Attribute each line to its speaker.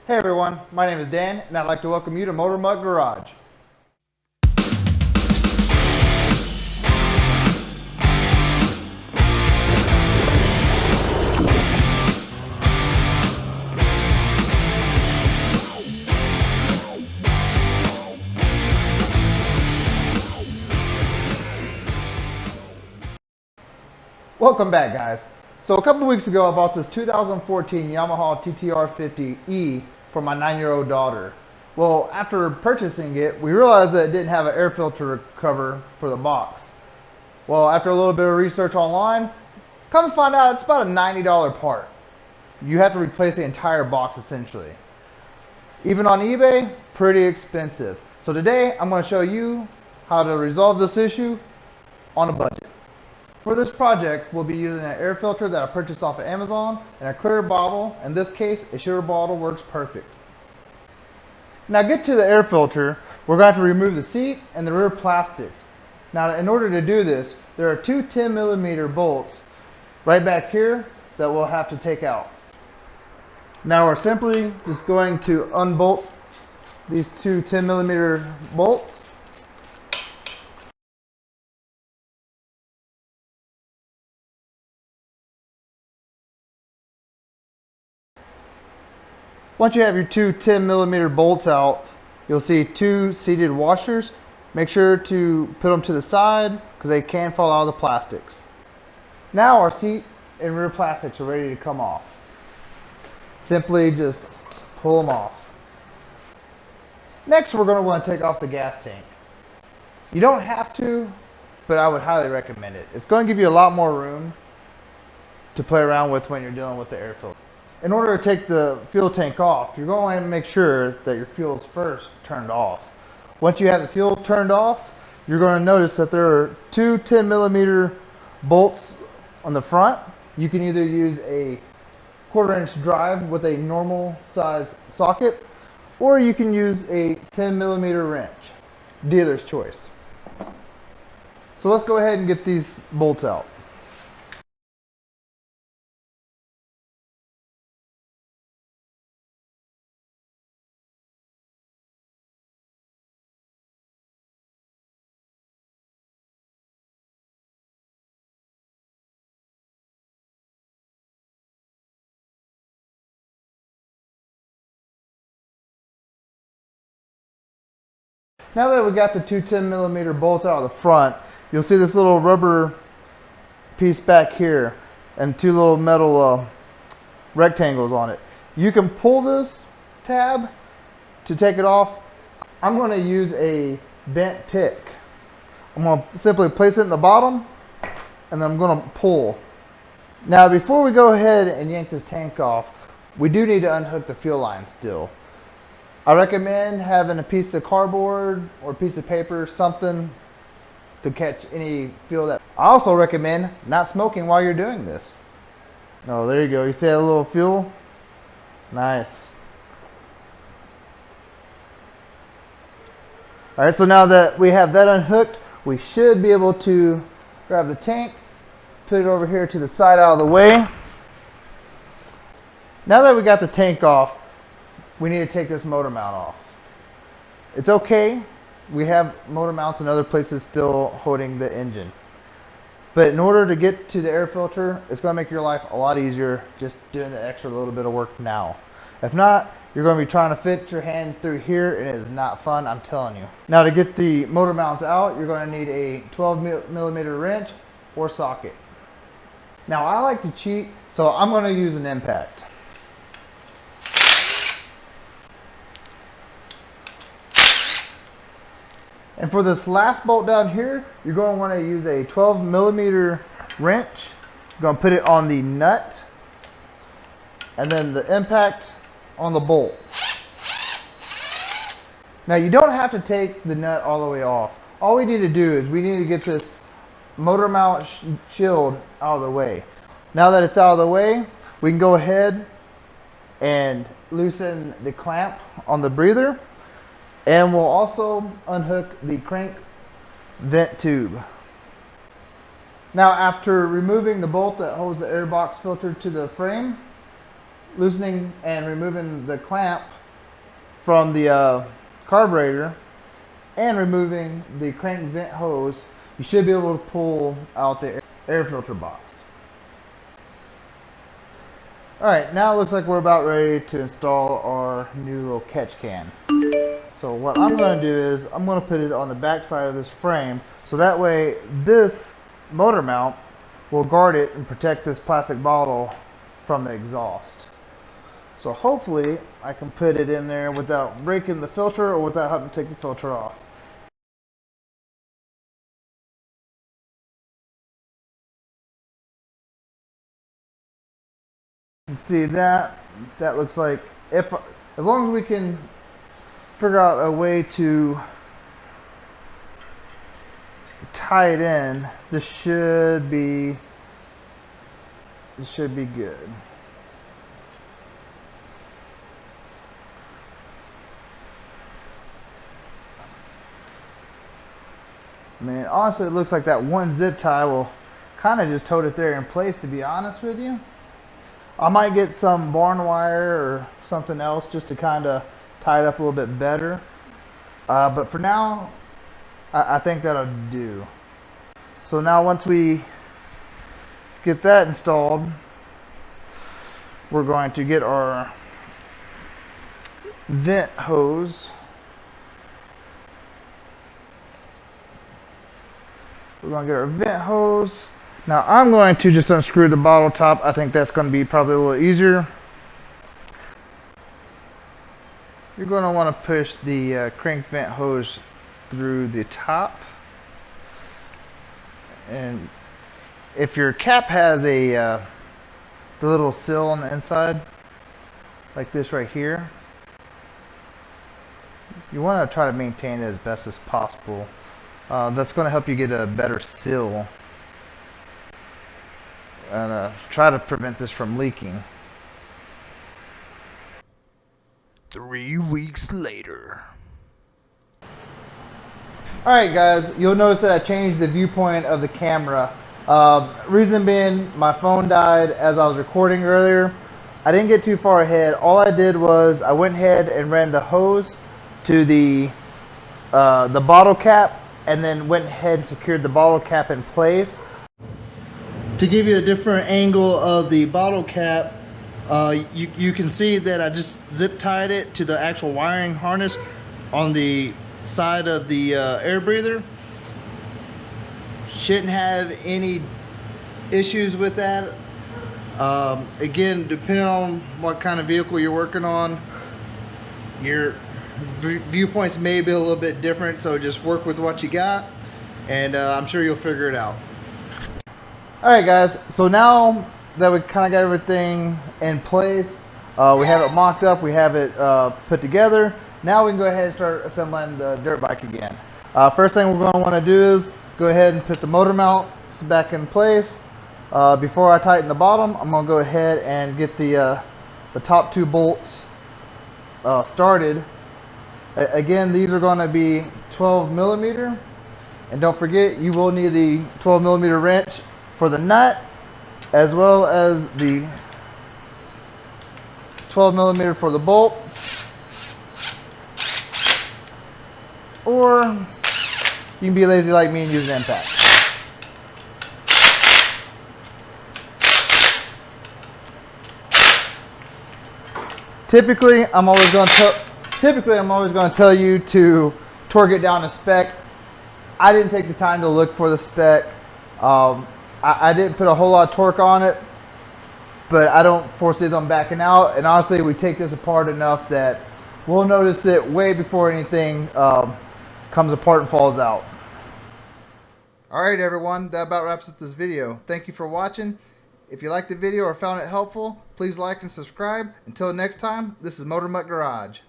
Speaker 1: Hey everyone, my name is Dan and I'd like to welcome you to Motor Mutt Garage. Welcome back guys. So a couple weeks ago I bought this 2014 Yamaha TTR50E for my 9-year-old daughter. Well, after purchasing it, we realized that it didn't have an air filter cover for the box. Well, after a little bit of research online, come to find out it's about a $90 part. You have to replace the entire box essentially. Even on eBay, pretty expensive. So today I'm going to show you how to resolve this issue on a budget. For this project, we'll be using an air filter that I purchased off of Amazon and a clear bottle. In this case, a sugar bottle works perfect. Now get to the air filter, we're going to have to remove the seat and the rear plastics. Now in order to do this, there are two 10mm bolts right back here that we'll have to take out. Now we're simply just going to unbolt these two 10mm bolts. Once you have your two 10mm bolts out, you'll see two seated washers. Make sure to put them to the side because they can fall out of the plastics. Now our seat and rear plastics are ready to come off. Simply just pull them off. Next, we're going to want to take off the gas tank. You don't have to, but I would highly recommend it. It's going to give you a lot more room to play around with when you're dealing with the air filter. In order to take the fuel tank off, you're going to make sure that your fuel is first turned off. Once you have the fuel turned off, you're going to notice that there are two 10mm bolts on the front. You can either use a 1/4-inch drive with a normal size socket, or you can use a 10mm wrench. Dealer's choice. So let's go ahead and get these bolts out. Now that we got the two 10mm bolts out of the front, you'll see this little rubber piece back here and two little metal rectangles on it. You can pull this tab to take it off. I'm going to use a bent pick. I'm going to simply place it in the bottom and then I'm going to pull. Now before we go ahead and yank this tank off, we do need to unhook the fuel line still. I recommend having a piece of cardboard or a piece of paper, something to catch any fuel that. I also recommend not smoking while you're doing this. Oh, there you go. You see that little fuel? Nice. All right, so now that we have that unhooked, we should be able to grab the tank, put it over here to the side out of the way. Now that we got the tank off, we need to take this motor mount off. It's okay, we have motor mounts in other places still holding the engine. But in order to get to the air filter, it's going to make your life a lot easier just doing the extra little bit of work now. If not, you're going to be trying to fit your hand through here and it is not fun, I'm telling you. Now to get the motor mounts out, you're going to need a 12mm wrench or socket. Now I like to cheat, so I'm going to use an impact. And for this last bolt down here, you're going to want to use a 12mm wrench. You're going to put it on the nut and then the impact on the bolt. Now you don't have to take the nut all the way off. All we need to do is we need to get this motor mount shield out of the way. Now that it's out of the way, we can go ahead and loosen the clamp on the breather. And we'll also unhook the crank vent tube. Now after removing the bolt that holds the airbox filter to the frame, loosening and removing the clamp, from the carburetor and removing the crank vent hose, you should be able to pull out the air filter box. Alright, now it looks like we're about ready to install our new little catch can. So what I'm going to do is I'm going to put it on the back side of this frame, so that way this motor mount will guard it and protect this plastic bottle from the exhaust. So hopefully I can put it in there without breaking the filter or without having to take the filter off. You can see that looks like, as long as we can figure out a way to tie it in, this should be good. I mean, honestly, it looks like that one zip tie will kind of just hold it there in place, to be honest with you. I might get some barn wire or something else just to kind of tie it up a little bit better. But for now, I think that'll do. So now once we get that installed, we're going to get our vent hose. We're going to get our vent hose. Now I'm going to just unscrew the bottle top. I think that's going to be probably a little easier. You're going to want to push the crank vent hose through the top. And if your cap has the little sill on the inside, like this right here, you want to try to maintain it as best as possible. That's going to help you get a better seal and try to prevent this from leaking. 3 weeks later. Alright guys, you'll notice that I changed the viewpoint of the camera. Reason being, my phone died as I was recording earlier. I didn't get too far ahead. All I did was I went ahead and ran the hose to the bottle cap, and then went ahead and secured the bottle cap in place. To give you a different angle of the bottle cap, you can see that I just zip tied it to the actual wiring harness on the side of the air breather. Shouldn't have any issues with that. Again, depending on what kind of vehicle you're working on, your viewpoints may be a little bit different, so just work with what you got, and I'm sure you'll figure it out. Alright guys, so now that we kind of got everything in place, we have it mocked up, we have it put together, now we can go ahead and start assembling the dirt bike again. First thing we're going to want to do is go ahead and put the motor mounts back in place. Before I tighten the bottom, I'm going to go ahead and get the top 2 bolts started. Again, these are going to be 12 millimeter, and don't forget, you will need the 12 millimeter wrench for the nut, as well as the 12 millimeter for the bolt, or you can be lazy like me and use an impact. Typically, I'm always going to tell you to torque it down to spec. I didn't take the time to look for the spec. I didn't put a whole lot of torque on it, but I don't foresee them backing out. And honestly, we take this apart enough that we'll notice it way before anything comes apart and falls out. Alright everyone, that about wraps up this video. Thank you for watching. If you liked the video or found it helpful, please like and subscribe. Until next time, this is Motor Mutt Garage.